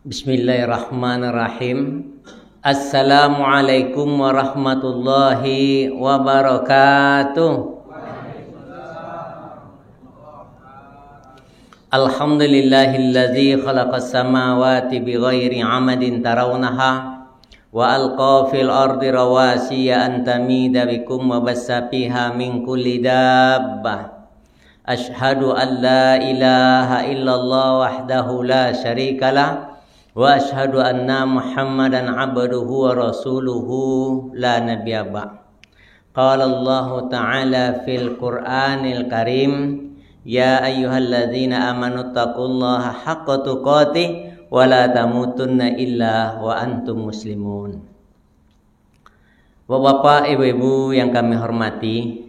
Bismillahirrahmanirrahim. Assalamualaikum warahmatullahi wabarakatuh. Alhamdulillahilladzi khalaqas samawati bighairi amadin tarawnaha wa alqa fil ardi rawasiya an tamida bikum wa bassa fiha min kulli dabbah. Ashhadu an la ilaha illallah wahdahu la syarikalah wa ashhadu anna Muhammadan abduhu wa rasuluhu la nabiyya ba'. Qala Allah ta'ala fil Qur'anil Karim, ya ayyuhalladzina amanu taqullaha haqqa tuqatih wa la tamutunna illa wa antum muslimun. Bapak, ibu-ibu yang kami hormati,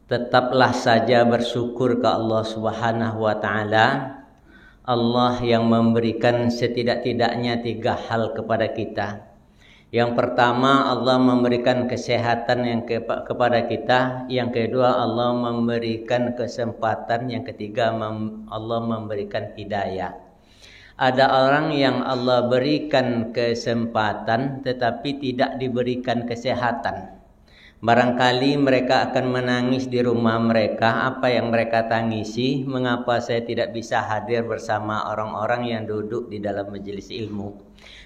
tetaplah saja bersyukur ke Allah Subhanahu wa taala. Allah yang memberikan setidak-tidaknya 3 hal kepada kita. Yang pertama, Allah memberikan kesehatan yang kepada kita. Yang kedua, Allah memberikan kesempatan. Yang ketiga, Allah memberikan hidayah. Ada orang yang Allah berikan kesempatan tetapi tidak diberikan kesehatan. Barangkali mereka akan menangis di rumah mereka. Apa yang mereka tangisi? Mengapa saya tidak bisa hadir bersama orang-orang yang duduk di dalam majelis ilmu?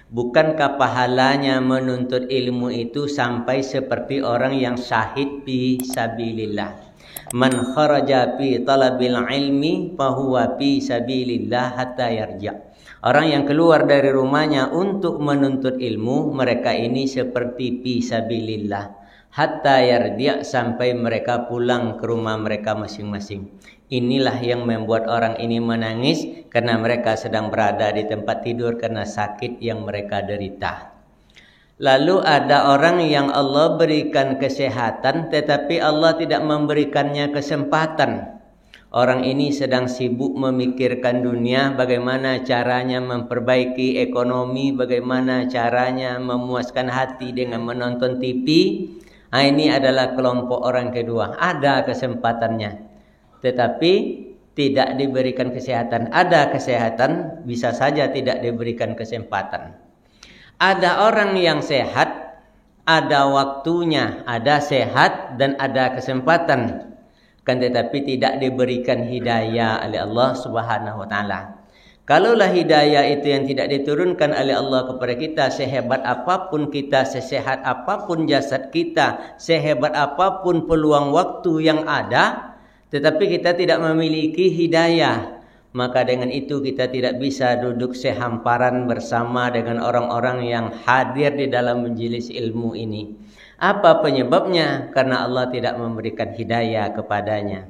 Bukankah pahalanya menuntut ilmu itu sampai seperti orang yang syahid fi sabilillah? Man kharaja fi talabil ilmi fahuwa fi sabilillah hatta yarja. Orang yang keluar dari rumahnya untuk menuntut ilmu, mereka ini seperti fi sabilillah, hatta yardia, sampai mereka pulang ke rumah mereka masing-masing. Inilah yang membuat orang ini menangis, karena mereka sedang berada di tempat tidur karena sakit yang mereka derita. Lalu ada orang yang Allah berikan kesehatan tetapi Allah tidak memberikannya kesempatan. Orang ini sedang sibuk memikirkan dunia, bagaimana caranya memperbaiki ekonomi, bagaimana caranya memuaskan hati dengan menonton TV. Ini adalah kelompok orang kedua. Ada kesempatannya tetapi tidak diberikan kesehatan. Ada kesehatan, bisa saja tidak diberikan kesempatan. Ada orang yang sehat, ada waktunya, ada sehat dan ada kesempatan, kan tetapi tidak diberikan hidayah oleh Allah Subhanahu wa taala. Kalaulah hidayah itu yang tidak diturunkan oleh Allah kepada kita, sehebat apapun kita, sesehat apapun jasad kita, sehebat apapun peluang waktu yang ada, tetapi kita tidak memiliki hidayah, maka dengan itu kita tidak bisa duduk sehamparan bersama dengan orang-orang yang hadir di dalam majelis ilmu ini. Apa penyebabnya? Karena Allah tidak memberikan hidayah kepadanya.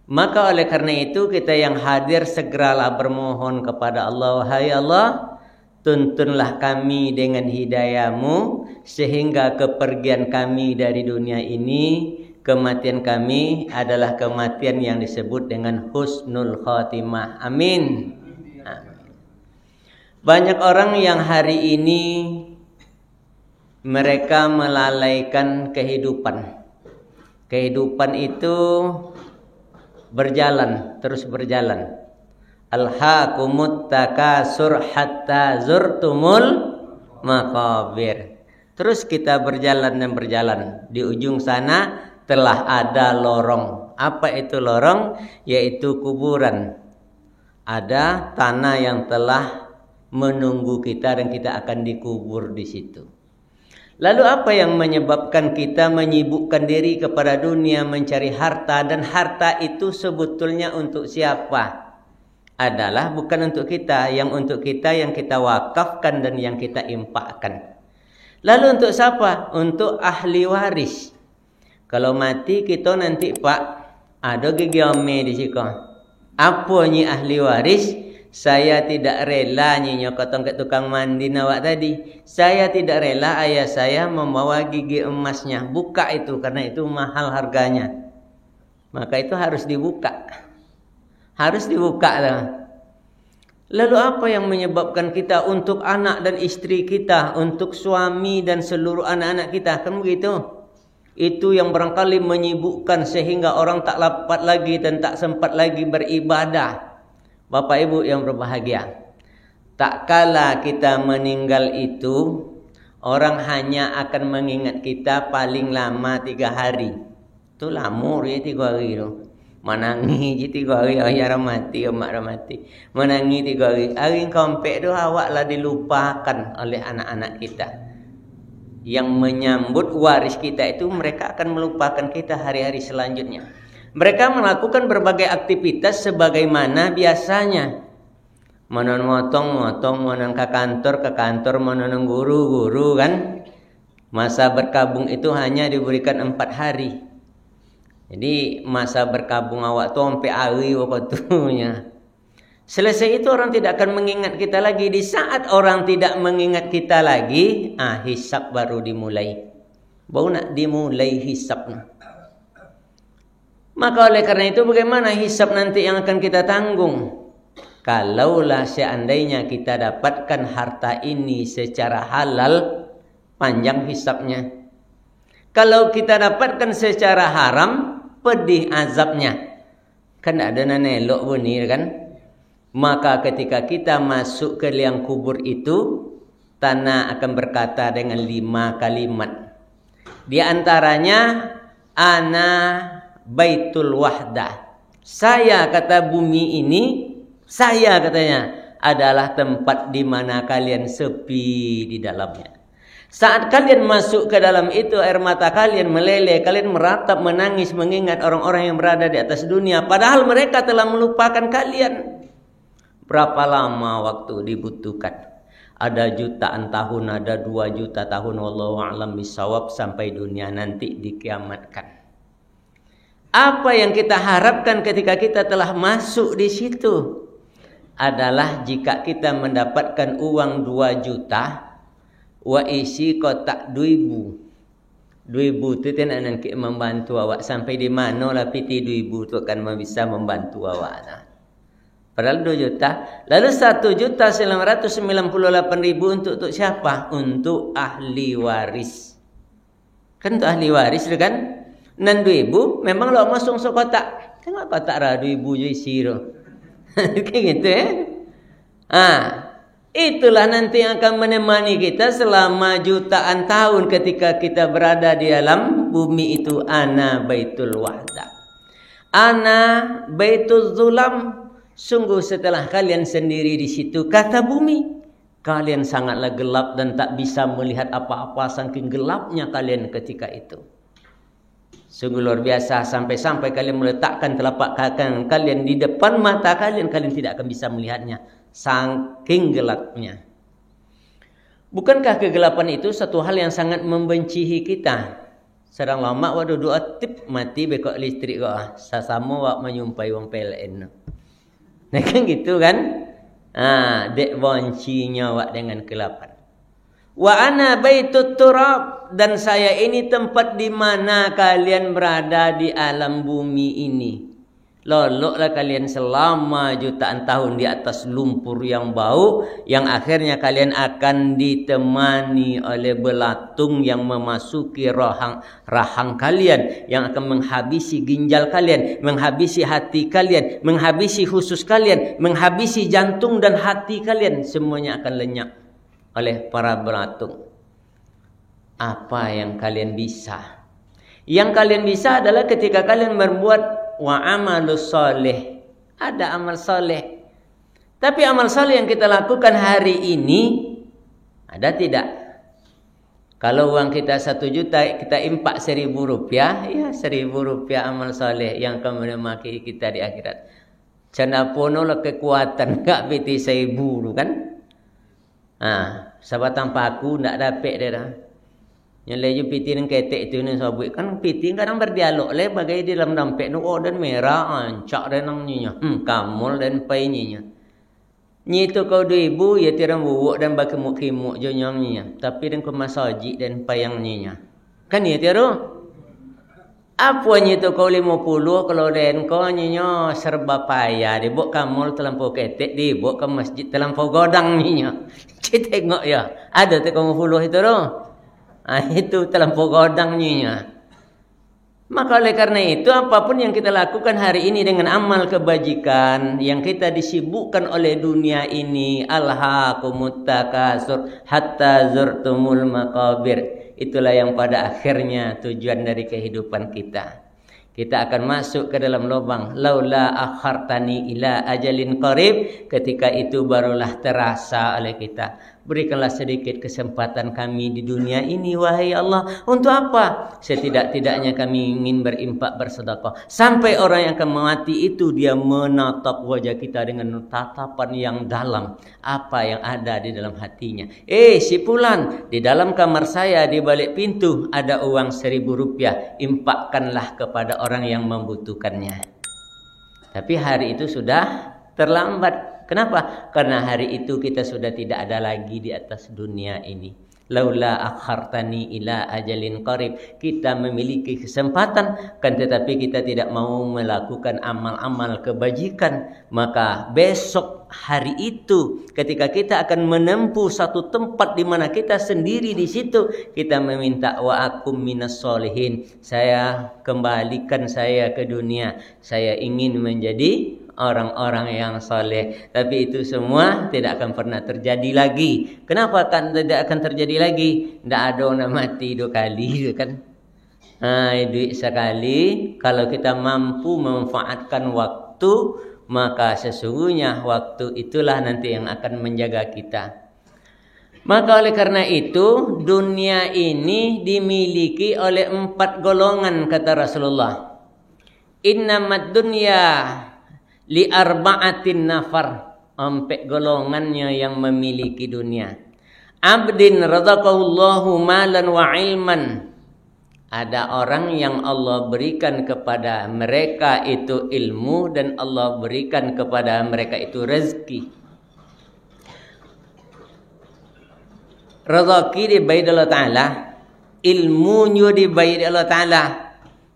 Maka oleh karena itu kita yang hadir segeralah bermohon kepada Allah. Wahai Allah, tuntunlah kami dengan hidayah-Mu sehingga kepergian kami dari dunia ini, kematian kami adalah kematian yang disebut dengan husnul khatimah. Amin. Banyak orang yang hari ini mereka melalaikan kehidupan. Kehidupan itu berjalan, terus berjalan. Alhaakumut takasur hatta zurtumul maqabir. Terus kita berjalan dan berjalan. Di ujung sana telah ada lorong. Apa itu lorong? Yaitu kuburan. Ada tanah yang telah menunggu kita dan kita akan dikubur di situ. Lalu apa yang menyebabkan kita menyibukkan diri kepada dunia, mencari harta, dan harta itu sebetulnya untuk siapa? Adalah bukan untuk kita, yang untuk kita yang kita wakafkan dan yang kita infakkan. Lalu untuk siapa? Untuk ahli waris. Kalau mati kita nanti Pak, ada gigi ome di situ. Apa nyi ahli waris? Saya tidak rela nyinya kotong ke tukang mandi nawak tadi. Saya tidak rela ayah saya membawa gigi emasnya. Buka itu karena itu mahal harganya. Maka itu harus dibuka. Harus dibuka. Lalu apa yang menyebabkan kita untuk anak dan istri kita, untuk suami dan seluruh anak-anak kita? Kan begitu? Itu yang barangkali menyibukkan sehingga orang tak dapat lagi dan tak sempat lagi beribadah. Bapak Ibu yang berbahagia, Tak kala kita meninggal itu, orang hanya akan mengingat kita paling lama 3 hari. Itu lama ya 3 hari tu. Menangi je 3 hari, ayah mati, emak mati. Menangi 3 hari. Hari kompek tu awaklah dilupakan oleh anak-anak kita. Yang menyambut waris kita itu, mereka akan melupakan kita hari-hari selanjutnya. Mereka melakukan berbagai aktivitas sebagaimana biasanya. Menon motong, menon ke kantor, menon guru kan. Masa berkabung itu hanya diberikan 4 hari. Jadi masa berkabung awak tu sampai hari waktunya. Selesai itu orang tidak akan mengingat kita lagi. Di saat orang tidak mengingat kita lagi, hisab baru dimulai. Baru nak dimulai hisabnya. Maka oleh karena itu bagaimana hisab nanti yang akan kita tanggung? Kalaulah seandainya kita dapatkan harta ini secara halal, panjang hisabnya. Kalau kita dapatkan secara haram, pedih azabnya. Kan ada nanelok bunyi kan? Maka ketika kita masuk ke liang kubur itu, tanah akan berkata dengan 5 kalimat. Di antaranya, ana baitul wahdah. Saya, kata bumi ini, saya katanya adalah tempat di mana kalian sepi di dalamnya. Saat kalian masuk ke dalam itu, air mata kalian meleleh, kalian meratap, menangis, mengingat orang-orang yang berada di atas dunia. Padahal mereka telah melupakan kalian. Berapa lama waktu dibutuhkan? Ada jutaan tahun, ada 2 juta tahun. Wallahu a'lam bishawab, sampai dunia nanti dikiamatkan. Apa yang kita harapkan ketika kita telah masuk di situ adalah jika kita mendapatkan uang 2 juta, wa isi kotak 2.000. 2.000 tu kan akan membantu awak sampai di mana lah piti 2.000 tu akan bisa membantu awak. Padahal 2 juta. Lalu 1.998.000 untuk siapa? Untuk ahli waris. Kan untuk ahli waris tu kan? Dan 2.000 memang lo masuk kotak. Tengok kotak lah 2.000 je isi tu. Kayak gitu itulah nanti yang akan menemani kita selama jutaan tahun ketika kita berada di alam bumi itu. Ana baitul wahdah, ana baitul zulam. Sungguh setelah kalian sendiri di situ, kata bumi, kalian sangatlah gelap dan tak bisa melihat apa-apa saking gelapnya kalian ketika itu. Sungguh luar biasa, sampai-sampai kalian meletakkan telapak kaki kalian di depan mata kalian, kalian tidak akan bisa melihatnya. Saking gelapnya. Bukankah kegelapan itu satu hal yang sangat membencihi kita? Sedang lama waktu doa tip mati bekok listrik kok. Sasama wak menyumpai wong PLN. Nah kan gitu kan? Dek boncinya wak dengan kegelapan. Wa ana baitut turab, dan saya ini tempat di mana kalian berada di alam bumi ini. Loloklah kalian selama jutaan tahun di atas lumpur yang bau, yang akhirnya kalian akan ditemani oleh belatung yang memasuki rahang kalian, yang akan menghabisi ginjal kalian, menghabisi hati kalian, menghabisi usus kalian, menghabisi jantung dan hati kalian. Semuanya akan lenyap oleh para belatung. Apa yang kalian bisa? Yang kalian bisa adalah ketika kalian berbuat wa amalus soleh. Ada amal soleh. Tapi amal soleh yang kita lakukan hari ini ada tidak? Kalau uang kita 1 juta, kita impak 1.000 rupiah, ya 1.000 rupiah amal soleh yang akan menemani kita di akhirat. Cana pono lah kekuatan gak piti 1.000 kan? Sahabat tanpa aku ndak dapat dia dah. Yang leju piti nang ketek tu ni sahabat kan piti kadang berdialog le bagai di dalam dompet nu dan merah ancak dan nang nyinya. Kamul dan pai nyinya. Nyi tu kau 2.000 ya tiram buuk dan bakemuk-kimuk jo nyang nyinya. Tapi dan ko masaji dan payang nyinya. Kan ya tiaro. Apa nyi tu kau 50 kalau den ko nyinya serba payah dibuk kamul terlampau ketek dibuk ke masjid terlampau godang nyinya. Kita tengok ya. Ada tu kau 50 itu roh. Itu terlampau godang nyinya. Maka oleh karena itu apapun yang kita lakukan hari ini dengan amal kebajikan yang kita disibukkan oleh dunia ini, alhaakumut takasur hatta zurtumul maqabir. Itulah yang pada akhirnya tujuan dari kehidupan kita. Kita akan masuk ke dalam lubang laula akhartani ila ajalin qarib. Ketika itu barulah terasa oleh kita. Berikanlah sedikit kesempatan kami di dunia ini wahai Allah. Untuk apa? Setidak-tidaknya kami ingin berimpak bersedekah. Sampai orang yang akan mati itu dia menatap wajah kita dengan tatapan yang dalam. Apa yang ada di dalam hatinya. Si fulan, di dalam kamar saya di balik pintu ada uang 1.000 rupiah. Impakkanlah kepada orang yang membutuhkannya. Tapi hari itu sudah terlambat. Kenapa? Karena hari itu kita sudah tidak ada lagi di atas dunia ini. Laula akhartani ila ajalin qarib. Kita memiliki kesempatan, kan tetapi kita tidak mau melakukan amal-amal kebajikan. Maka besok hari itu ketika kita akan menempuh satu tempat di mana kita sendiri di situ, kita meminta wa akum minas solihin. Saya kembalikan saya ke dunia. Saya ingin menjadi orang-orang yang soleh. Tapi itu semua tidak akan pernah terjadi lagi. Kenapa kan tidak akan terjadi lagi? Tidak ada orang mati 2 kali kan? Duit sekali. Kalau kita mampu memanfaatkan waktu, maka sesungguhnya waktu itulah nanti yang akan menjaga kita. Maka oleh karena itu dunia ini dimiliki oleh 4 golongan kata Rasulullah. Innamad dunya li arba'atin nafar. 4 golongannya yang memiliki dunia. Abdin razaqahullahu malan wa ilman. Ada orang yang Allah berikan kepada mereka itu ilmu dan Allah berikan kepada mereka itu rezeki. Rezeki dibayar Allah Ta'ala, ilmunya dibayar Allah Ta'ala.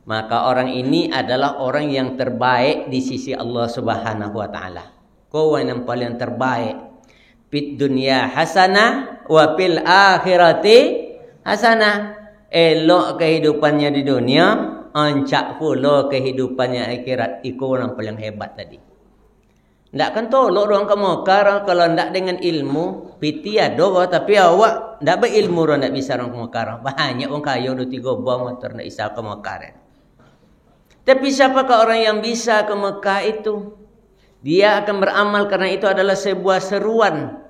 Maka orang ini adalah orang yang terbaik di sisi Allah Subhanahu wa Ta'ala. Kau yang paling terbaik. Fid dunya hasanah wa fil akhirati hasanah. Elok kehidupannya di dunia, ancak pula kehidupannya akhirat. Iku orang paling hebat tadi. Ndak kan tolok orang kemokar kalau ndak dengan ilmu. Piti ada tapi awak ndak berilmu orang ndak bisa orang kemokar. Banyak orang kaya udah 3 buah motor ndak bisa kemokar. Tapi siapakah orang yang bisa ke Mekah itu? Dia akan beramal karena itu adalah sebuah seruan.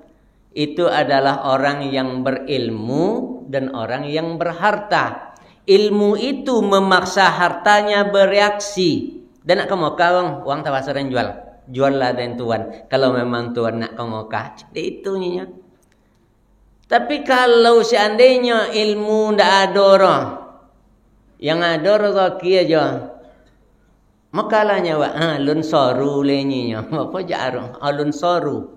Itu adalah orang yang berilmu dan orang yang berharta. Ilmu itu memaksa hartanya bereaksi. Dan nak ke Mekah, uang tawasaran jual. Juallah dan tuan. Kalau memang tuan nak ke Mekah, jadi itunya. Tapi kalau seandainya ilmu ndak ada orang, yang ada rezeki aja. Makalahnya alun soru lenyinya. Apa jarum? Alun soru.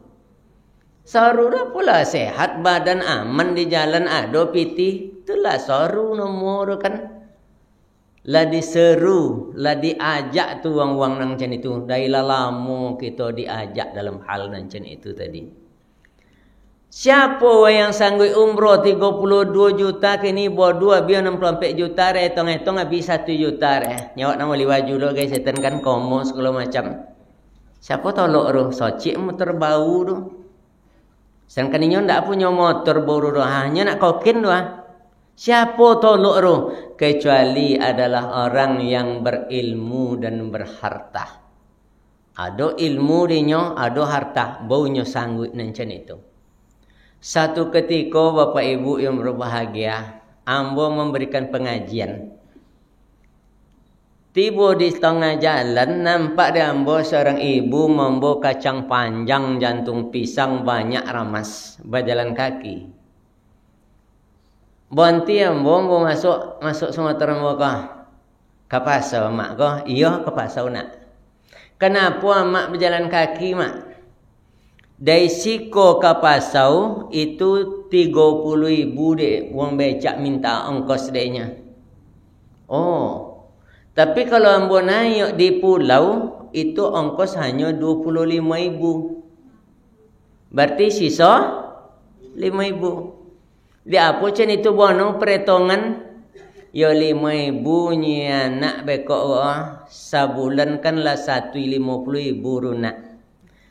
Soru dah pula sehat badan aman di jalan ada piti. Itulah soru nomor kan. Lah diseru, lah diajak tu wang-wang nang macam itu. Dari lama kita diajak dalam hal nang macam itu tadi. Siapa yang sanggup umroh 32 juta kini bawa 2 biar 64 juta retong-retong habis 1 juta nyawak nama liwaju lo guys setan kan komo segala macam. Siapa tolok roh socik motor bau tu. Sedangkan inyo ndak punya motor baru doh hanya nak kokin doh. Siapa tolok roh kecuali adalah orang yang berilmu dan berharta. Ada ilmu dinyo, ada harta, baunya sanggup nancen itu. Satu ketika Bapak Ibu yang berbahagia, ambo memberikan pengajian. Tiba di tengah jalan, nampak di ambo seorang ibu membawa kacang panjang, jantung pisang banyak ramas, berjalan kaki. Bonti ambo masuk Sumatera Barat. Ke pasar mak ko? Iya ke pasar nak. Kenapa mak berjalan kaki mak? Dari Siko ke Pasau itu 30.000 dek. Wong becak minta ongkos deknya. Oh. Tapi kalau ambo naik di pulau itu ongkos hanya 25.000. Berarti sisa 5.000. Dia apa macam itu bono perhitungan Yo 5.000 nyi anak bekok sabulan kan lah 150.000 runak.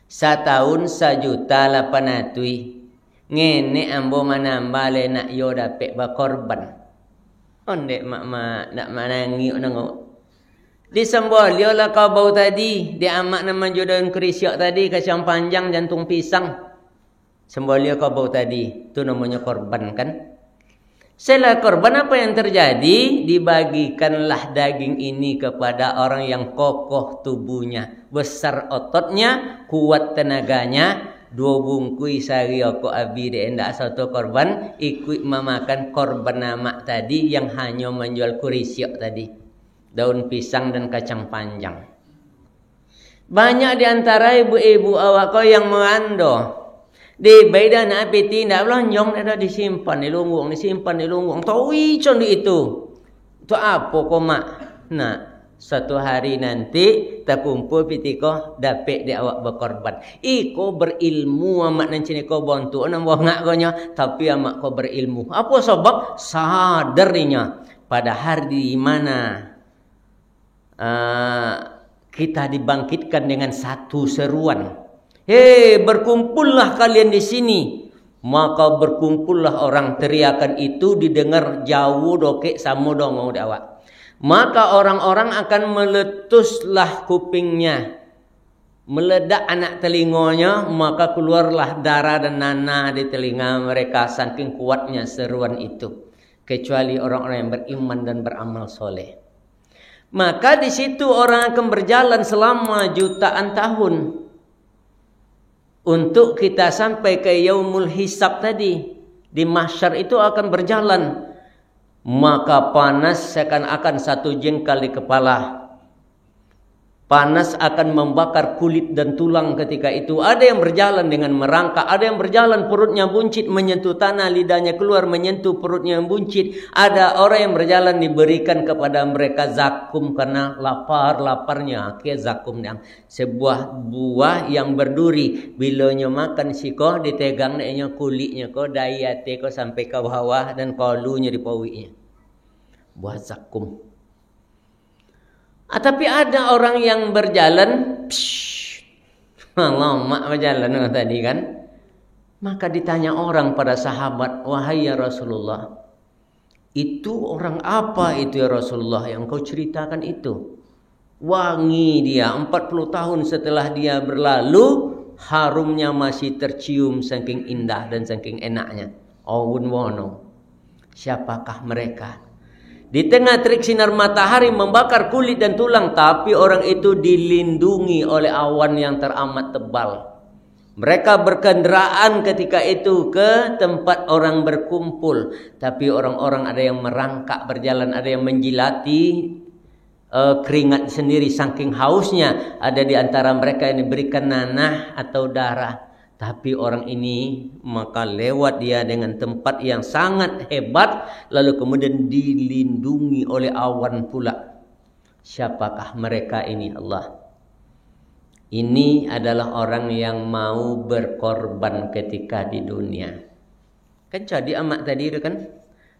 Setahun 1.800.000. Ngene ambo manambah le nak yo dapet berkorban. Ondek mak nak manangi nengok. Di sembolio lah kau bau tadi, di amak nama jodohin kerisiak tadi kacang panjang jantung pisang. Sembolio kau bau tadi, itu namanya korban kan? Setelah korban apa yang terjadi? Dibagikanlah daging ini kepada orang yang kokoh tubuhnya, besar ototnya, kuat tenaganya. 2 bungkui sari aku abi de endak satu korban, ikut memakan korban amak tadi yang hanya menjual kurisiak tadi. Daun pisang dan kacang panjang. Banyak di antara ibu-ibu awak kau yang mengando. Di beda nak peti nak lonjong ada disimpan di lunggong, tahu icon itu. Tu apa kau mak? Nah, satu hari nanti tak kumpul peti kau dapat di awak berkorban. Iko berilmu amat nanti kau bantu nak ngak kau nya, tapi amak kau berilmu. Apa sebab? Sadarnya pada hari di mana kita dibangkitkan dengan satu seruan. Hei, berkumpullah kalian di sini. Maka berkumpullah orang, teriakan itu didengar jauh dokek sama dongong awak. Maka orang-orang akan meletuslah kupingnya, meledak anak telinganya, maka keluarlah darah dan nanah di telinga mereka saking kuatnya seruan itu. Kecuali orang-orang yang beriman dan beramal soleh. Maka di situ orang akan berjalan selama jutaan tahun. Untuk kita sampai ke yaumul hisab tadi. Di mahsyar itu akan berjalan. Maka panas seakan-akan satu jengkal di kepala. Panas akan membakar kulit dan tulang ketika itu. Ada yang berjalan dengan merangkak. Ada yang berjalan perutnya buncit menyentuh tanah. Lidahnya keluar menyentuh perutnya yang buncit. Ada orang yang berjalan diberikan kepada mereka zakum. Karena lapar-laparnya. Zakum yang sebuah buah yang berduri. Bila nyo makan siko ditegang naknya kulitnya ko. Dayate ko sampai ke bawah. Dan kolunya di pawinya. Buah zakum. Tapi ada orang yang berjalan, lama berjalan tadi kan. Maka ditanya orang pada sahabat, wahai ya Rasulullah, itu orang apa itu ya Rasulullah yang kau ceritakan itu? Wangi dia, 40 tahun setelah dia berlalu, harumnya masih tercium saking indah dan saking enaknya. Awun wono, siapakah mereka? Di tengah terik sinar matahari membakar kulit dan tulang. Tapi orang itu dilindungi oleh awan yang teramat tebal. Mereka berkendaraan ketika itu ke tempat orang berkumpul. Tapi orang-orang ada yang merangkak berjalan. Ada yang menjilati keringat sendiri saking hausnya. Ada di antara mereka yang diberikan nanah atau darah. Tapi orang ini maka lewat dia dengan tempat yang sangat hebat. Lalu kemudian dilindungi oleh awan pula. Siapakah mereka ini Allah? Ini adalah orang yang mau berkorban ketika di dunia. Kan jadi amak tadi itu kan.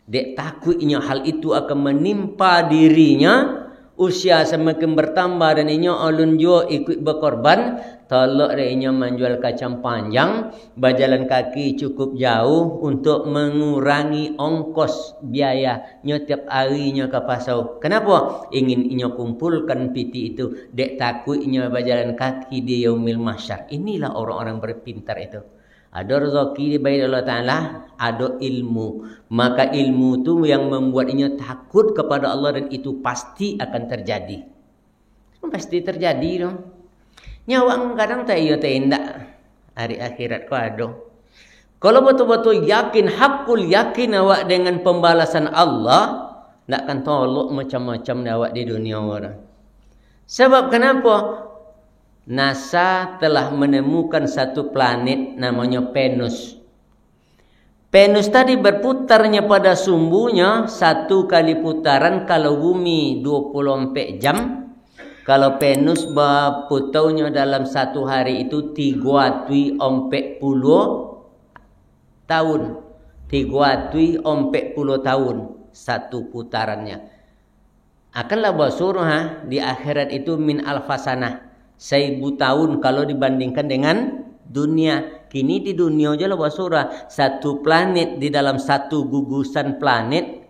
Dek takutnya hal itu akan menimpa dirinya. Usia semakin bertambah dan inya alun jua ikut berkorban. Tolak inya menjual kacang panjang, berjalan kaki cukup jauh untuk mengurangi ongkos biayanya tiap harinya ke pasau. Kenapa? Ingin inya kumpulkan piti itu. Dek takutnya berjalan kaki di yaumil mahsyar. Inilah orang-orang berpintar itu. Ada rezeki dari Allah Ta'ala, ada ilmu. Maka ilmu itu yang membuatnya takut kepada Allah dan itu pasti akan terjadi. Pasti terjadi dong. Nyawa kadang tak iya tindak. Hari akhirat kau ada. Kalau betul-betul yakin, hakul yakin awak dengan pembalasan Allah, tak akan tolok macam-macam awak di dunia orang. Sebab kenapa? NASA telah menemukan satu planet namanya Venus. Venus tadi berputarnya pada sumbunya satu kali putaran. Kalau bumi 24 jam. Kalau Venus berputarnya dalam satu hari itu 340 tahun. 340 tahun. satu putarannya. Akanlah surah di akhirat itu min alfasanah, 1000 tahun kalau dibandingkan dengan dunia. Kini di dunia aja lah surah, satu planet di dalam satu gugusan planet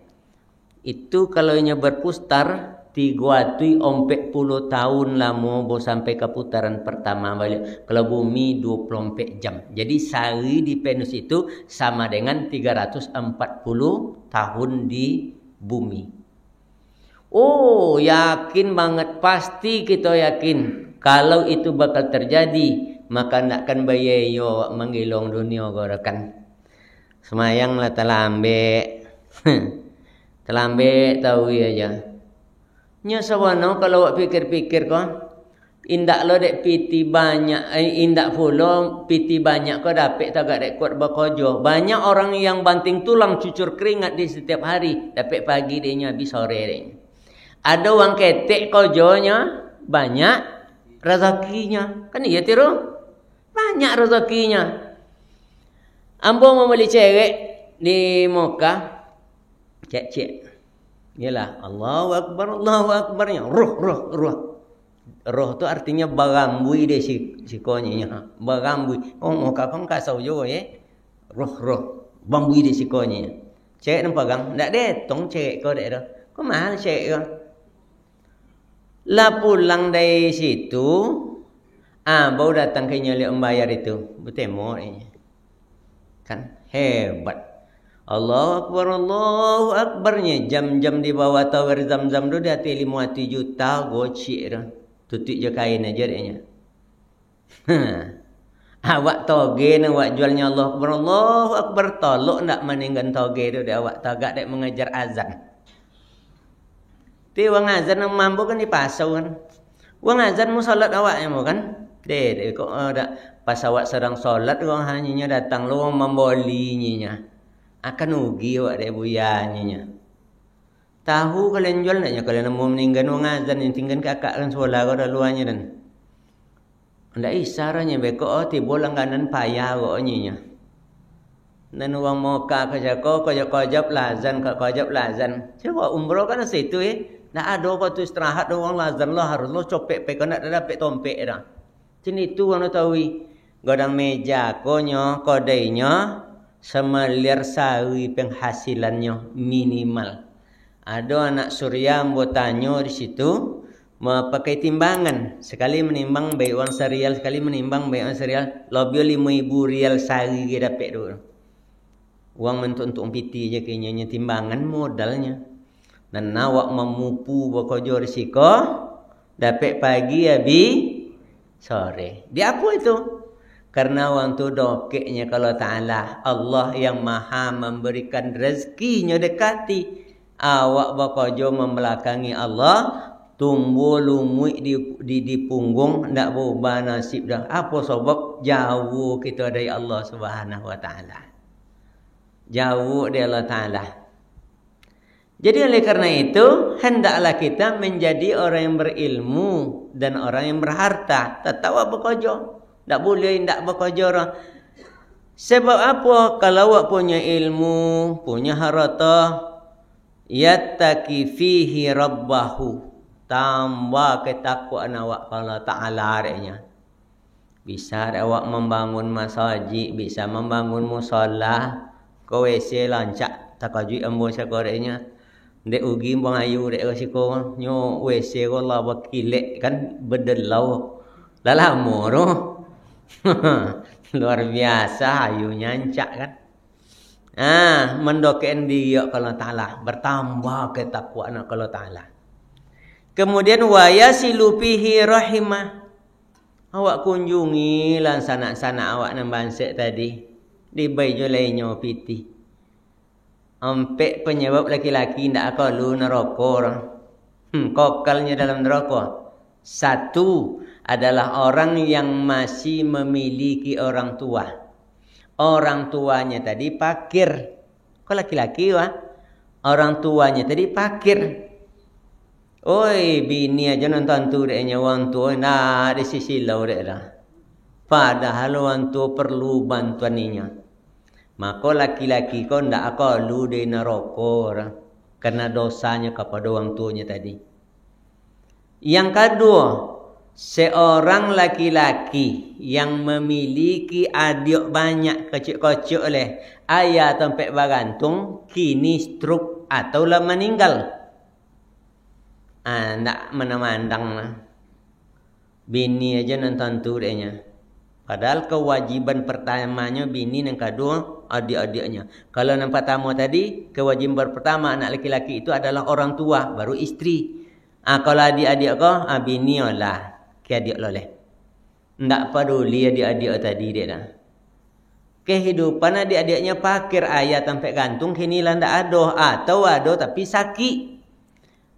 itu kalau nya berpustar 30 tahun lama bo sampai ke putaran pertama balik. Kalau bumi 24 jam. Jadi sehari di Venus itu sama dengan 340 tahun di bumi. Oh, yakin banget, pasti kita yakin kalau itu bakal terjadi. Maka nakkan bayeyo menggilong dunia gorakan. Semayanglah telambe. Telambe tahu aja. Nya sawana kalau awak pikir-pikir kau, indak lo dek piti banyak, indak pula piti banyak kau dapat tagak dek kuat bakojo. Banyak orang yang banting tulang cucur keringat di setiap hari, dapat pagi dia nya habis sore dia. Ada orang ketek kojonya banyak rezekinya. Kan iya tiru? Banyak rezekinya. Ambo mau beli cewek di Mekah. Cek. Yalah, Allahu Akbarnya. Roh tu artinya bagambui deh si konyanya. Bagambui. Oh, Mekah kan kasau juga ya. Roh. Bambui deh si konyanya. Cewek nampak gang. Ndak detong cewek kau dek dah. Kau mahal cewek kau. Lah pulang dari situ, baru datang ke nyali membayar itu. Bertemu ini. Kan hebat. Allahu Akbarnya. Jam-jam di bawah tower Zam-Zam tu dia hati 50 juta gocik tu. Tutup je kain aja dia. Awak toge nak awak jualnya Allahu Akbar. Tolok nak meninggan toge tu dia awak tagak dek mengajar azan. Ti wang azan yang mampu kan dipasau kan. Wang azan mu solat awak yang mau kan. Dek kok ada pas awak sedang solat wang hanya datang lu wang membolinya. Akan ugi awak dek buyanya. Tahu kalian jual naknya kalian mau meninggal wang azan yang tinggal kakak kan sekolah kau dah luarnya dan. Ndak isaranya beko ti bolang kanan payah kok nyinya. Dan wang mau kak kajak lazan kajak lazan. Coba umroh kan situ Ndak ada kau tu istirahat doang lazan lo harus lo copek pe kau nak dapat tompek dah. Sini tu orang tahu godang meja konyo kodenya semeliar sawi penghasilannya minimal. Ada anak surya botanyo di situ pakai timbangan. Sekali menimbang baik uang serial, sekali menimbang baik uang serial. Lebih 5,000 rial sehari dia dapat dulu. Uang untuk piti je kayaknya timbangan modalnya. Dan awak memupu bokojo risiko dapat pagi habis sore. Dia apa itu? Karena orang tu dokeknya kalau Ta'ala Allah yang maha memberikan rezekinya dekati. Awak bokojo membelakangi Allah, tumbuh lumui di punggung, ndak berubah nasib dah. Apa sebab? Jauh kita dari Allah Subhanahu wa taala. Jauh dari Allah Ta'ala. Jadi oleh karena itu, hendaklah kita menjadi orang yang berilmu dan orang yang berharta. Tak tahu bekojo. Tak boleh tak bekojo. Sebab apa? Kalau awak punya ilmu, punya harta, yattaqi fihi rabbahu. Tambah ketakwaan awak kepada Ta'ala adanya. Bisa awak membangun masjid, bisa membangun mushola, kau WC lancak, tak kajui ambo sakorenya. Dek ugi bang ayu dek kasiko nyo WC ko lah bakilek kan bedelau lalamo no. Luar biasa ayu nyancak kan. Mendoken dia kalau Ta'ala, bertambah ketakwaan kalau Ta'ala. Kemudian wayasilu fihi rahimah. Awak kunjungi lan sanak-sanak awak nang bansek tadi. Di bayi lainnya piti. Ampe penyebab laki-laki ndak akalu neraka orang. Kokalnya dalam neraka. Satu adalah orang yang masih memiliki orang tua. Orang tuanya tadi fakir. Kok laki-laki wah? Orang tuanya tadi fakir. Oi, bini aja nonton tu deknya wang tua nah di sisi lau dek dah. Padahal wang tua perlu bantuaninya. Maka laki-laki kau ndak akalu di neraka orang. karena dosanya kepada orang tuanya tadi. Yang kedua, seorang laki-laki yang memiliki adik banyak kecil-kecil oleh ayah tempat bergantung, kini stroke atau lah meninggal. Tak memandang lah. Bini aja nonton tu dia. Padahal kewajiban pertamanya bini, yang kedua adik-adiknya. Kalau yang pertama tadi, kewajiban pertama anak laki-laki itu adalah orang tua, baru isteri. Kalau adik-adik kau, bini lah, ke adik loleh. Tak peduli adik-adik tadi dia dah. Kehidupan adik-adiknya pakir ayah sampai gantung, kini lah tak ada. Atau ada tapi sakit.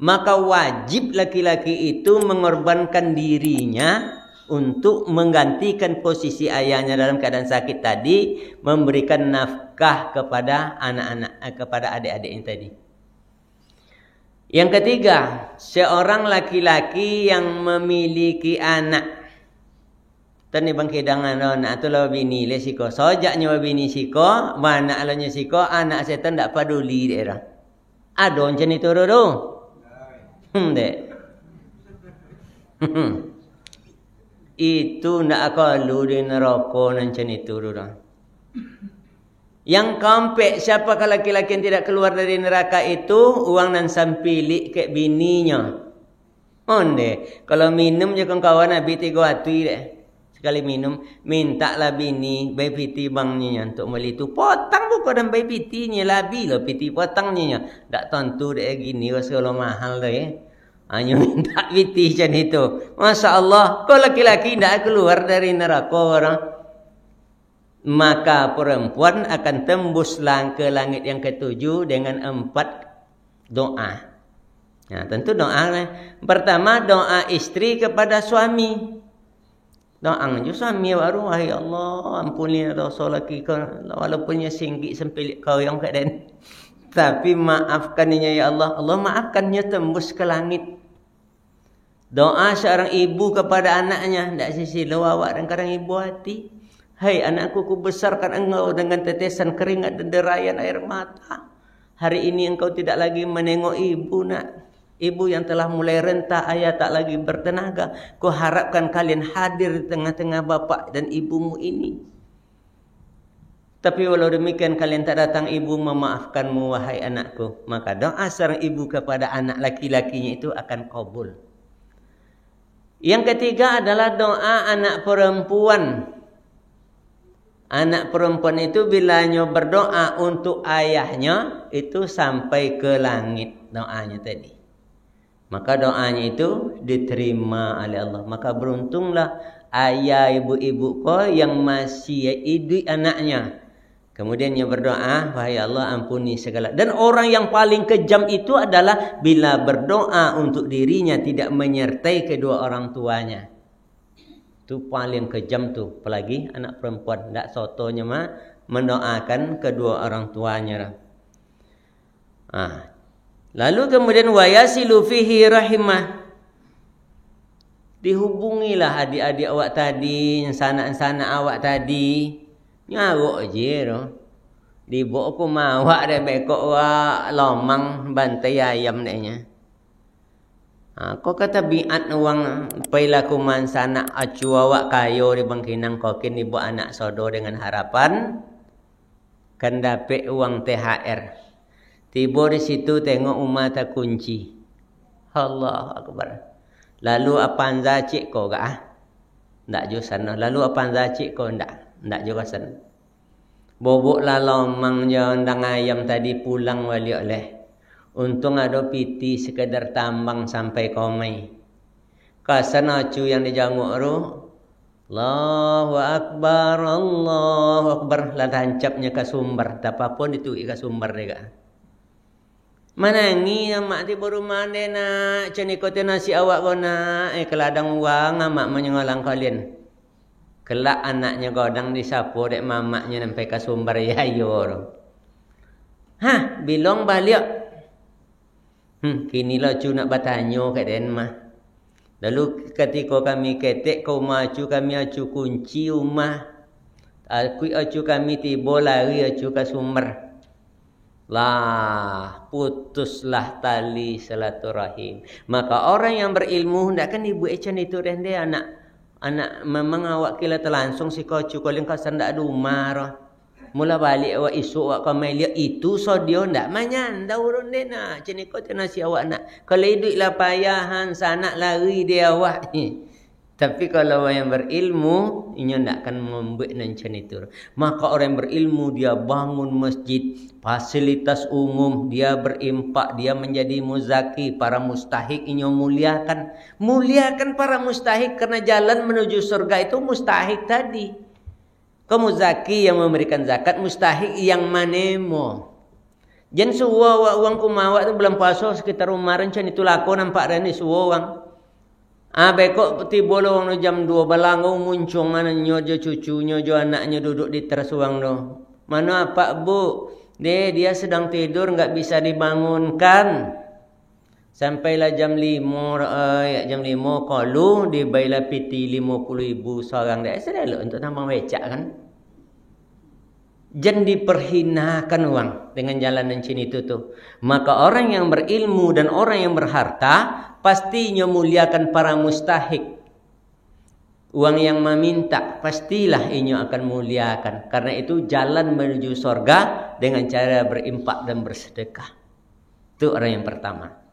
Maka wajib laki-laki itu mengorbankan dirinya untuk menggantikan posisi ayahnya dalam keadaan sakit tadi, memberikan nafkah kepada anak-anak, kepada adik-adik yang tadi. Yang ketiga, seorang laki-laki yang memiliki anak. Tani bang kedangan anak tu lah bini le siko. Sojaknya bini siko, mana alanya siko, anak setan tak peduli dia. Ada macam itu tu. Dek. Itu nak kalau di neraka macam itu tu. Yang keempat, siapa laki-laki yang tidak keluar dari neraka itu, uang nan sampilik ke bininya. Onde, kalau minum je kawan Nabi 3 hati deh. Sekali minum, mintalah bini bayi piti bangnya untuk beli tu. Potang bukan dan bayi pitinya labi lo piti potangnya. Tak tentu deh gini walau mahal deh. Hanya minta piti macam itu. Masya Allah, kalau laki-laki tidak keluar dari neraka orang, maka perempuan akan tembus ke langit yang ketujuh dengan 4 doa. Nah, tentu doa. Pertama, doa istri kepada suami. Doa je suami baru, wahai Allah, ampuni dosa laki kau, walaupun singgit sempilik kau yang keadaan. Tapi maafkannya ya Allah. Allah maafkannya tembus ke langit. Doa seorang ibu kepada anaknya, tak sisi lawak dan kadang ibu hati. Hai anakku, ku besarkan engkau dengan tetesan keringat dan derayan air mata. Hari ini engkau tidak lagi menengok ibu nak. Ibu yang telah mulai rentah, ayah tak lagi bertenaga. Ku harapkan kalian hadir di tengah-tengah bapak dan ibumu ini. Tapi walau demikian kalian tak datang, ibu memaafkanmu wahai anakku. Maka doa seorang ibu kepada anak laki-lakinya itu akan kabul. Yang ketiga adalah doa anak perempuan. Anak perempuan itu bilanya berdoa untuk ayahnya, itu sampai ke langit doanya tadi. Maka doanya itu diterima oleh Allah. Maka beruntunglah ayah ibu-ibu kau yang masih hidup anaknya. Kemudian dia berdoa, wahai Allah ampuni segala. Dan orang yang paling kejam itu adalah bila berdoa untuk dirinya tidak menyertai kedua orang tuanya. Itu paling kejam tu. Apalagi anak perempuan. Tak sotonya mah mendoakan kedua orang tuanya. Lalu kemudian wayasilu fihi rahimah. Dihubungilah adik-adik awak tadi, sanak-sanak awak tadi. Nyaruk je tu. Dibawa aku mawak dia bekok wa lomang bantai ayam dia. Kau kata biat uang pailah kuman sanak acu awak kayo di bangkinang kokin ibu anak sodo dengan harapan kan dapat uang THR. Tiba di situ tengok rumah tak kunci. Allah Akbar. Lalu apa anda cik kau gak? Tak jo sana. Lalu apa anda cik kau tak jo sana. Boboklah lomang je undang ayam tadi pulang balik oleh. Untung ada piti sekadar tambang sampai komai. Kasana cu yang dijanguk tu. Allahu Akbar, Allahu Akbar. Lah tancapnya ke sumber. Tak apa-apa itu ke sumber dia. Manangi mak ti baru mande nak. Cani kote nasi awak kau nak. Keladang uang mak menyengolang kalian. Kelak anaknya godang disapu dek mamaknya sampai ke sumber ya yo. Bilong balik. Kini lah cu nak bertanya kat den mah. Lalu ketika kami ketek ke rumah cu, kami acu kunci rumah. Aku acu kami tiba lari acu ke sumber. Lah, putuslah tali silaturahim. Maka orang yang berilmu hendakkan ibu echan itu dia anak memang awak kila terlangsung si kocu koleng kasan ndak ada umar. Mula balik awak isu awak kamelia itu so dia ndak manyan dah urun dia nak. Cini kau nasi awak nak. Kalau hidup lah payahan sanak lari dia awak. Tapi kalau orang yang berilmu, inya ndak akan membuat macam itu. Maka orang yang berilmu dia bangun masjid, fasilitas umum, dia berimpak, dia menjadi muzaki, para mustahik inya muliakan. Muliakan para mustahik karena jalan menuju surga itu mustahik tadi. Kau muzaki yang memberikan zakat, mustahik yang manemo. Jangan suwa uang kumawak tu bulan puasa sekitar umaran macam itu laku nampak dah ni suwa uang. Bekok tiba lah orang jam 2 balangu muncung mana nyojo cucunya, nyojo anaknya duduk di teras uang tu. Mana apa bu? Dia sedang tidur enggak bisa dibangunkan. Sampailah jam 5 jam 5 kalau dibayar piti 50,000 seorang dah. Sedelo untuk tambang becak kan. Jangan diperhinakan uang dengan jalan macam itu tu. Maka orang yang berilmu dan orang yang berharta pastinya muliakan para mustahik. Uang yang meminta pastilah inya akan muliakan. Karena itu jalan menuju surga dengan cara berimpak dan bersedekah. Itu orang yang pertama.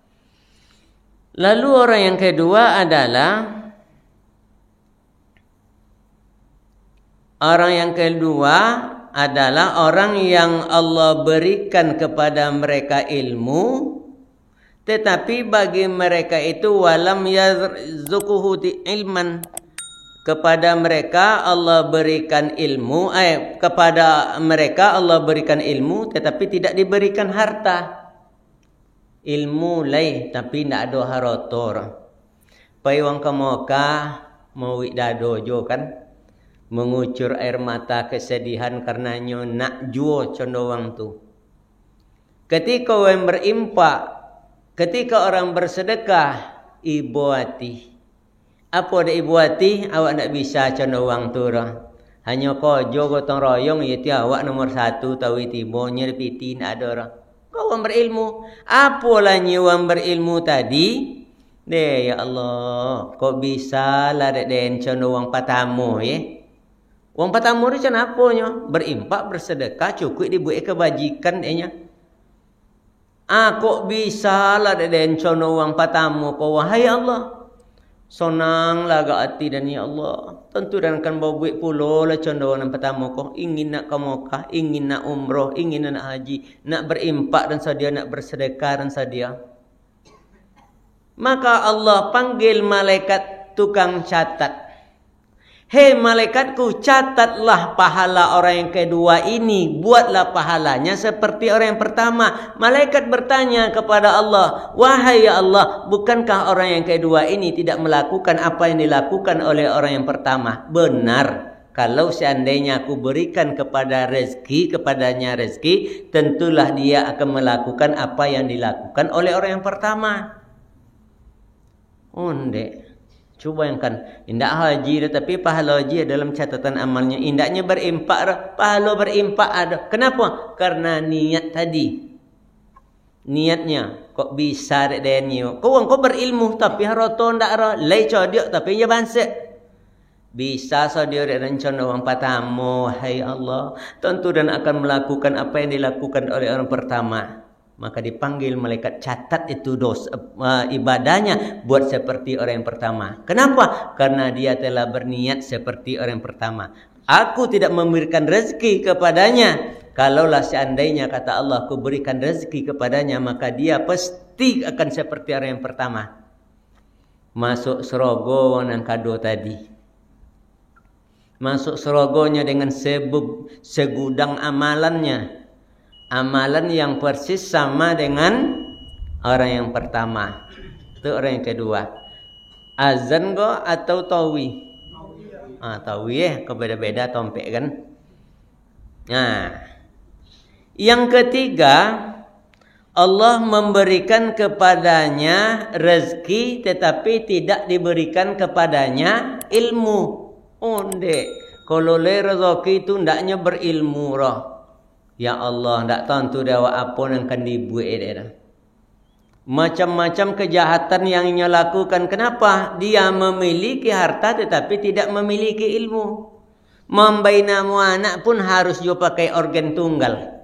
Lalu orang yang kedua adalah orang yang Allah berikan kepada mereka ilmu, tetapi bagi mereka itu walam yarzuquhu ilman, kepada mereka Allah berikan ilmu, kepada mereka Allah berikan ilmu tetapi tidak diberikan harta. Ilmu lai tapi tidak ada harta. Pai wang kamoka mau dado jo kan, mengucur air mata kesedihan karenanya nak juo condowang tu. Ketika orang berimpak, ketika orang bersedekah, ibu hati. Apa ada ibu hati? Awak nak bisa condowang tu dah. Hanya kojo gotong royong iati awak nomor 1 tahu tibonya piti nak ada dah. Kau orang berilmu. Apalah orang berilmu tadi? Ya Allah, kok bisa lah den condowang patamu ya? Wang pertama ni macam apa nya? Berimpak, bersedekah, cukup dibuat kebajikan dia. Kok bisa lah den cono wang pertama ko wahai Allah. Sonang laga hati dan ya Allah. Tentu dan akan bawa buat pula lah cono wang pertama ko. Ingin nak ke Mekah, ingin nak umroh, ingin nak haji, nak berimpak dan sedia nak bersedekah dan sedia. Maka Allah panggil malaikat tukang catat. Hei malaikatku, catatlah pahala orang yang kedua ini. Buatlah pahalanya seperti orang yang pertama. Malaikat bertanya kepada Allah, wahai ya Allah, bukankah orang yang kedua ini tidak melakukan apa yang dilakukan oleh orang yang pertama? Benar. Kalau seandainya aku berikan kepadanya rezeki, tentulah dia akan melakukan apa yang dilakukan oleh orang yang pertama. Onde. Cuba bayangkan, indak haji tapi pahala haji dalam catatan amalnya. Indaknya berimpak, pahala berimpak ada. Kenapa? Karena niat tadi. Niatnya kok bisa denyo. Kau berilmu tapi harta ndak ada. Lai codiok tapi dia bansek. Bisa sadia dan contoh orang pertama, hai Allah, tentu dan akan melakukan apa yang dilakukan oleh orang pertama. Maka dipanggil malaikat catat itu ibadahnya buat seperti orang yang pertama. Kenapa? Karena dia telah berniat seperti orang yang pertama. Aku tidak memberikan rezeki kepadanya. Kalaulah seandainya kata Allah aku berikan rezeki kepadanya, maka dia pasti akan seperti orang yang pertama. Masuk serogo yang kado tadi. Masuk serogonya dengan segudang amalannya. Amalan yang persis sama dengan orang yang pertama. Itu orang yang kedua. Azan go atau tawi? Tawi kebeda-beda tompek kan. Nah, yang ketiga, Allah memberikan kepadanya rezeki tetapi tidak diberikan kepadanya ilmu. Onde, kalau le rezeki itu ndaknya berilmu roh. Ya Allah, tak tahu tu dia apa yang akan dibuat dia. Macam-macam kejahatan yang dia lakukan. Kenapa? Dia memiliki harta tetapi tidak memiliki ilmu. Membainamu anak pun harus dia pakai organ tunggal.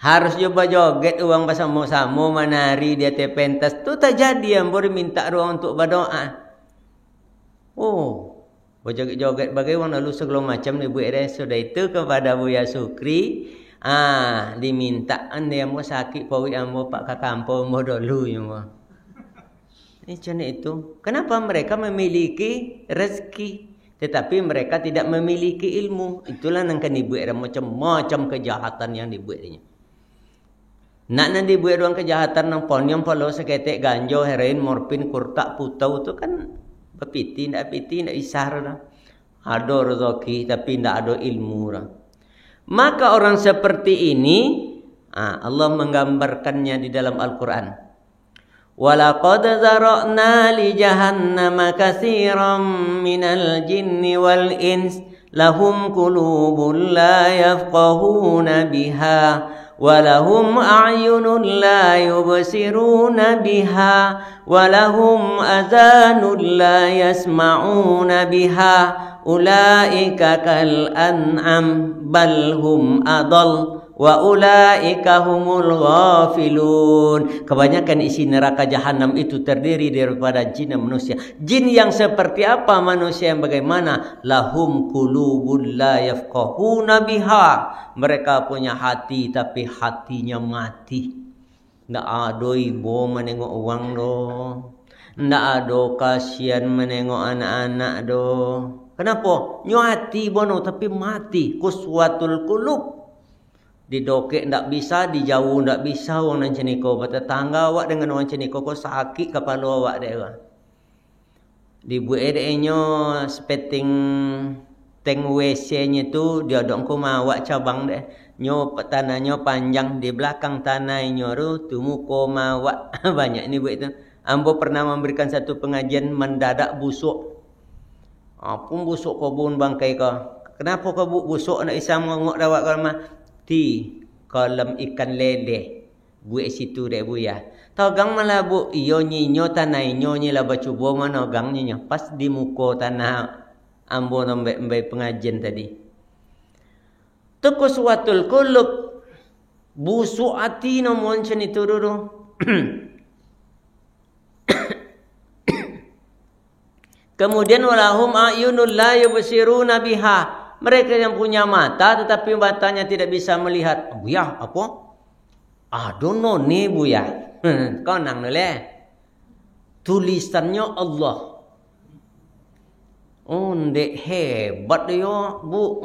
Harus dia joget uang bersama-sama, menari dia pentas. Tu tak jadi yang boleh minta ruang untuk berdoa. Oh, berjoget-joget bagaimana lalu segala macam ni buat dia. Sudah itu kepada Buya Sukri. Dimintaan dia mau sakit pawi amo pak kakampo mo dulu ya mo. Ini macam itu. Kenapa mereka memiliki rezeki tetapi mereka tidak memiliki ilmu? Itulah yang akan dibuat macam-macam kejahatan yang dibuatnya. Nak dibuat ruang kejahatan nang ponyong polo seketek ganjo, heroin, morfin, kurta, putau tu kan bepiti ndak isar dah. Ada rezeki tapi ndak ada ilmu dah. Maka orang seperti ini Allah menggambarkannya di dalam Al-Quran. Walaqad zara'na li jahannama katsiran minal jinni wal ins lahum qulubun la yafqahuna biha wa lahum a'yunun la yubsiruna biha wa lahum adhanun la yasma'una biha ulaika kal an'am bal hum adall wa ulaika humul ghafilun. Kebanyakan isi neraka jahanam itu terdiri daripada jin dan manusia. Jin yang seperti apa, manusia yang bagaimana? Lahum qulubun la yafqahuna biha. Mereka punya hati tapi hatinya mati. Ndak ada ibu menengok uang do. Ndak ada kasihan menengok anak-anak do. Kenapa? Nyati bono tapi mati. Kuswatul qulub. Didokek ndak bisa, dijauh ndak bisa. Orang nan ceniko bertetangga awak dengan orang ceniko kau sakit kepala awak dia. Dibuat dia sepeting teng WC-nya tu dia dok ko mawak cabang deh. Nyo tanahnya panjang di belakang tanahnya tu muko mawak banyak ni buat tu. Ambo pernah memberikan satu pengajian mendadak busuk. Pun busuk kebun bangkai kau. Kenapa kau busuk nak isam ngok dawak kau mah? Ti kolam ikan lele. Buat situ dek buya. Tahu gang malah bu iyo nyinyo tanah inyo nyila bacubo mana gang nyinya pas di muko tanah ambo nombek pengajian tadi. Tukuswatul qulub. Busuk hati nomon cen itu dulu. Kemudian walahum a'yunul la yubsiruna biha. Mereka yang punya mata tetapi matanya tidak bisa melihat. Buya apa? Adono ni buya. Kau nang le. Tulisannya Allah. Oh, ndek hebat dia, Bu.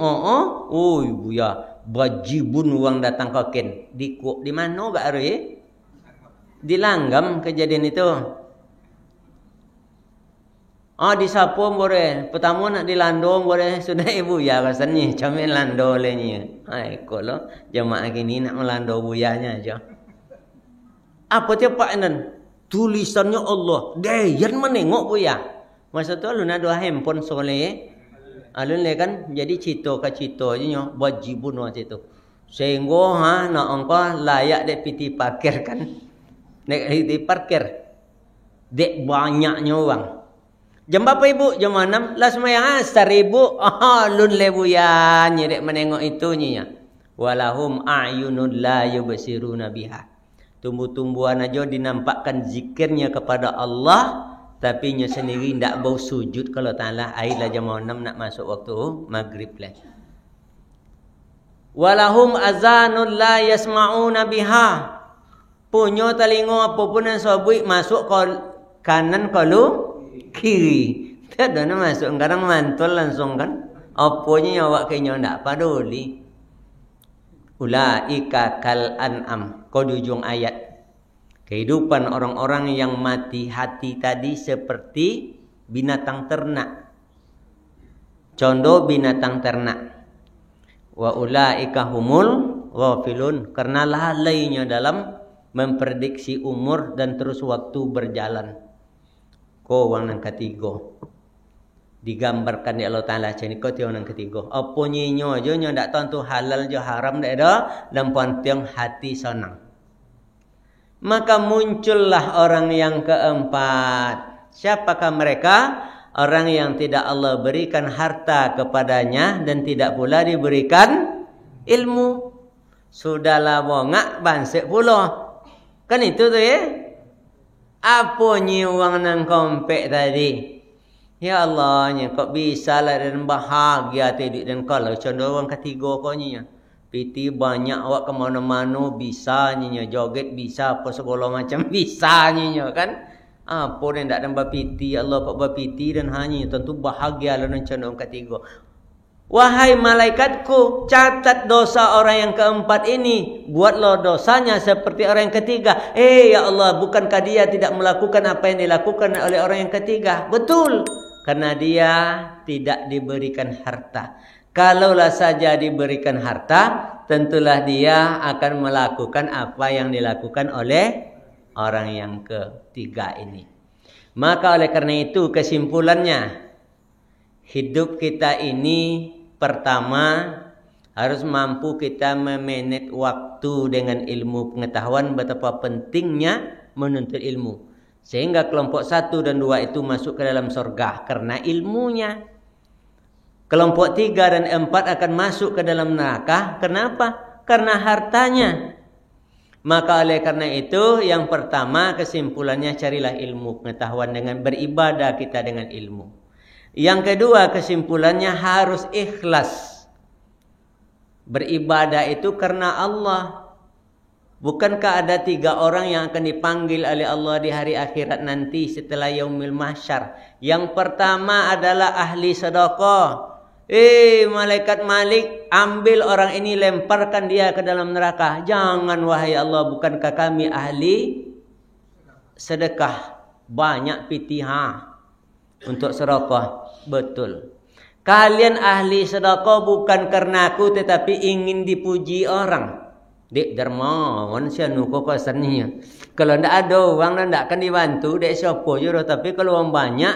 Oi buya, bajibun uang datang koken. Di mana gak are? Di Langgam kejadian itu. Di Sapo boleh. Pertama nak di Lando boleh. Sudah ibu ya rasanya. Camen Lando lenya. Hai kalau jemaah gini nak melando buyanya aja. Apa tiap Pak Enan? Tulisannya Allah. Dayan menengok buya. Masa tu alun ada handphone soleh. Alun le kan jadi cito ka cito je nyo wajibun wa cito. Sehingga nak angka layak dek piti parkir kan. Nek di parkir. Dek banyaknya orang. Jam berapa ibu? Jam 6. Lah semayang asar ibu. Lun lebu ya. Nyedek menengok itu nya. Walahum a'yunun la yubsiruna biha. Tumbuh-tumbuhan aja dinampakkan zikirnya kepada Allah. Tapi nya sendiri tidak bau sujud kalau ta'ala. Air lah jam 6 nak masuk waktu maghrib lah. Walahum azanun la yasma'una biha. Punya telinga apapun yang sabui masuk kanan kalau kiri. Tak ada nak masuk. Kadang mantul langsung kan. Apanya awak kayaknya tak peduli. Ulaika kal an'am. Kau di ujung ayat. Kehidupan orang-orang yang mati hati tadi seperti binatang ternak. Contoh binatang ternak. Wa ulaika humul ghafilun. Karena lalainya dalam memprediksi umur dan terus waktu berjalan. Ko wang nang ketiga. digambarkan di Allah Ta'ala macam ni kau tiang yang ketiga. Apa nyinyo je nyo ndak tahu tu halal je haram dak ada lampun tiang hati senang. Maka muncullah orang yang keempat. Siapakah mereka? Orang yang tidak Allah berikan harta kepadanya dan tidak pula diberikan ilmu. Sudahlah bongak bansek pula. Kan itu tu ya. Apa nyiwang nang kompek tadi? Ya Allah, kok bisa lah dan bahagia tidik dan kalau condong orang ketiga kau nya. Piti banyak awak ke mana-mana bisa nya joget bisa apa segala macam bisa nya kan. Apa yang tak nambah piti Allah pak bapiti dan hanya tentu bahagia lah nan condong ketiga. Wahai malaikatku, catat dosa orang yang keempat ini. Buatlah dosanya seperti orang yang ketiga. Ya Allah, bukankah dia tidak melakukan apa yang dilakukan oleh orang yang ketiga? Betul. Karena dia tidak diberikan harta. Kalaulah saja diberikan harta, tentulah dia akan melakukan apa yang dilakukan oleh orang yang ketiga ini. Maka oleh karena itu kesimpulannya, hidup kita ini pertama harus mampu kita memanage waktu dengan ilmu pengetahuan betapa pentingnya menuntut ilmu. Sehingga kelompok 1 dan 2 itu masuk ke dalam surga karena ilmunya. Kelompok 3 dan 4 akan masuk ke dalam neraka. Kenapa? Karena hartanya. Maka oleh karena itu yang pertama kesimpulannya carilah ilmu pengetahuan dengan beribadah kita dengan ilmu. Yang kedua kesimpulannya harus ikhlas. Beribadah itu karena Allah. Bukankah ada 3 orang yang akan dipanggil oleh Allah di hari akhirat nanti setelah yaumil mahsyar? Yang pertama adalah ahli sedekah. Malaikat Malik, ambil orang ini, lemparkan dia ke dalam neraka. Jangan wahai Allah, bukankah kami ahli sedekah? Banyak pitiha untuk sedekah. Betul. Kalian ahli sedekah bukan karena aku, tetapi ingin dipuji orang. Dek dermawan sianu kok kasannya. Kalau ndak ada orang dan ndak akan dibantu, dek siapa je dah. Tapi kalau orang banyak,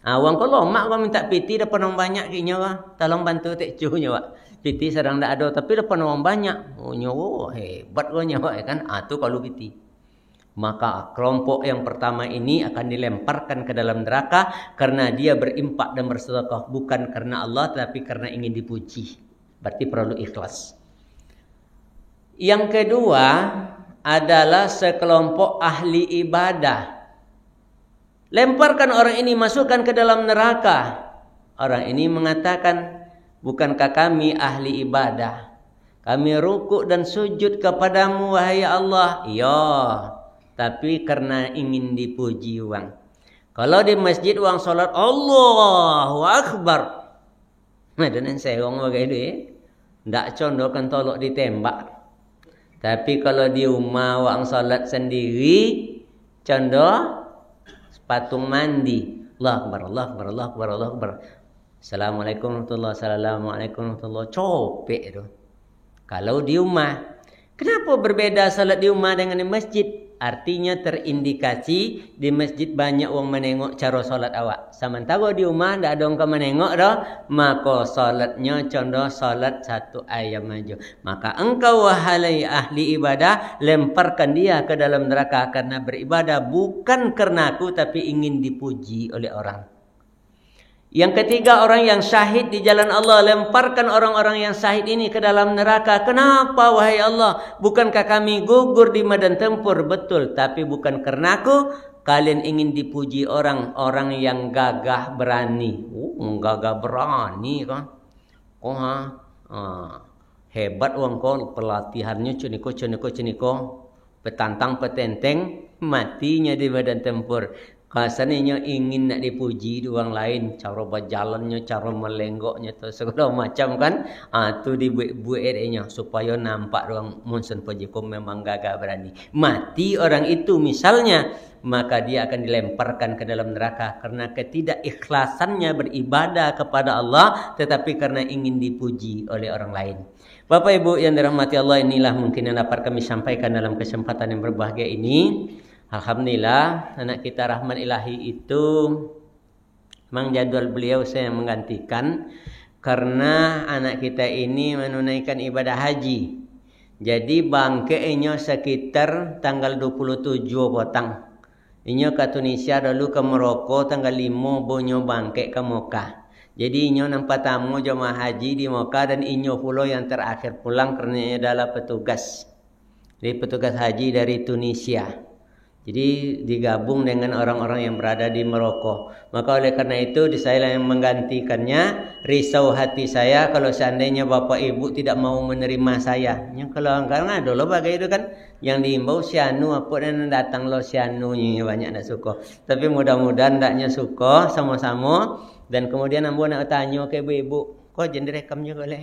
orang kalau mak kau minta piti depan orang banyak kini wah, tolong bantu tek cunya wah. Piti sedang ndak ada tapi depan orang banyak. Oh nyawa hebat kau nyawa kan. Tu kalau piti. Maka kelompok yang pertama ini akan dilemparkan ke dalam neraka karena dia berimpak dan bersedekah bukan karena Allah tapi karena ingin dipuji. Berarti perlu ikhlas. Yang kedua adalah sekelompok ahli ibadah. Lemparkan orang ini, masukkan ke dalam neraka. Orang ini mengatakan, bukankah kami ahli ibadah? Kami rukuk dan sujud kepadamu wahai Allah. Ya, tapi karena ingin dipuji uang. Kalau di masjid uang solat Allahu Akbar. Dan saya orang bagai itu ndak condohkan tolok ditembak. Tapi kalau di rumah uang solat sendiri condoh patung mandi. Allah Akbar, Allah Akbar, Allah Akbar, Allah Akbar. Assalamualaikum warahmatullahi wabarakatuh. Assalamualaikum warahmatullahi wabarakatuh. Copek tu. Kalau di rumah. Kenapa berbeda salat di rumah dengan di masjid? Artinya terindikasi di masjid banyak orang menengok cara solat awak. Sementara di rumah tidak ada orang menengok dah. Maka solatnya contoh solat satu ayam aja. Maka engkau wahai ahli ibadah, lemparkan dia ke dalam neraka karena beribadah bukan karena aku tapi ingin dipuji oleh orang. Yang ketiga, orang yang syahid di jalan Allah, lemparkan orang-orang yang syahid ini ke dalam neraka. Kenapa wahai Allah? Bukankah kami gugur di medan tempur? Betul, tapi bukan karena aku. Kalian ingin dipuji orang-orang yang gagah berani. Gagah berani kan? Hebat orang kau, pelatihannya cuniko. Petantang petenteng, matinya di medan tempur. Kasarnya ingin nak dipuji di orang lain, cara berjalannya, cara melenggoknya, tu segala macam kan. Tu dibuat-buatnya supaya nampak orang munsen pajikom memang gagah berani. Mati orang itu misalnya, maka dia akan dilemparkan ke dalam neraka karena ketidakikhlasannya beribadah kepada Allah, tetapi karena ingin dipuji oleh orang lain. Bapak Ibu yang dirahmati Allah, inilah mungkin yang dapat kami sampaikan dalam kesempatan yang berbahagia ini. Alhamdulillah, anak kita rahmat ilahi itu Memang jadwal beliau saya menggantikan karena anak kita ini menunaikan ibadah haji. Jadi bangke inyo sekitar tanggal 27 potang. Inyo ke Tunisia dulu ke Maroko tanggal 5 bonyo bangke ke Mekah. Jadi inyo nampak tamu jemaah haji di Mekah dan inyo pula yang terakhir pulang karena inyo adalah petugas. Jadi petugas haji dari Tunisia. Jadi digabung dengan orang-orang yang berada di Maroko. Maka oleh karena itu saya yang menggantikannya. Risau hati saya kalau seandainya bapak ibu tidak mau menerima saya. Yang kalau karena dulu bagai itu kan yang diimbau sianu apa dan datang lo sianu banyak nak suka. Tapi mudah-mudahan ndaknya suka sama-sama dan kemudian ambo nak tanya ke ibu-ibu, kok jadi rekam juga boleh.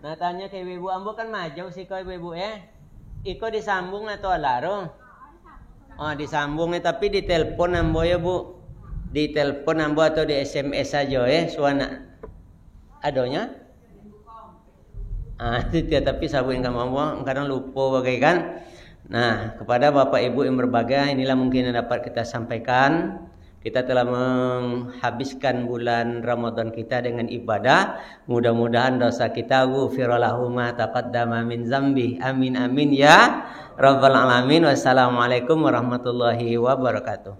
Nah tanya ke ibu-ibu, ambo kan majau sih kau ibu-ibu ya. Iko disambung atau laro? Oh disambung tapi di telepon ambo ya bu, di telepon ambo atau di SMS saja ya suana adonya. Tapi sabun kamu ambo kadang lupa bagaikan. Nah kepada bapak ibu yang berbahagia inilah mungkin yang dapat kita sampaikan. Kita telah menghabiskan bulan Ramadan kita dengan ibadah. Mudah-mudahan dosa kita ghufira lahu ma taqaddama min zambi. Amin amin ya rabbal alamin. Wassalamualaikum warahmatullahi wabarakatuh.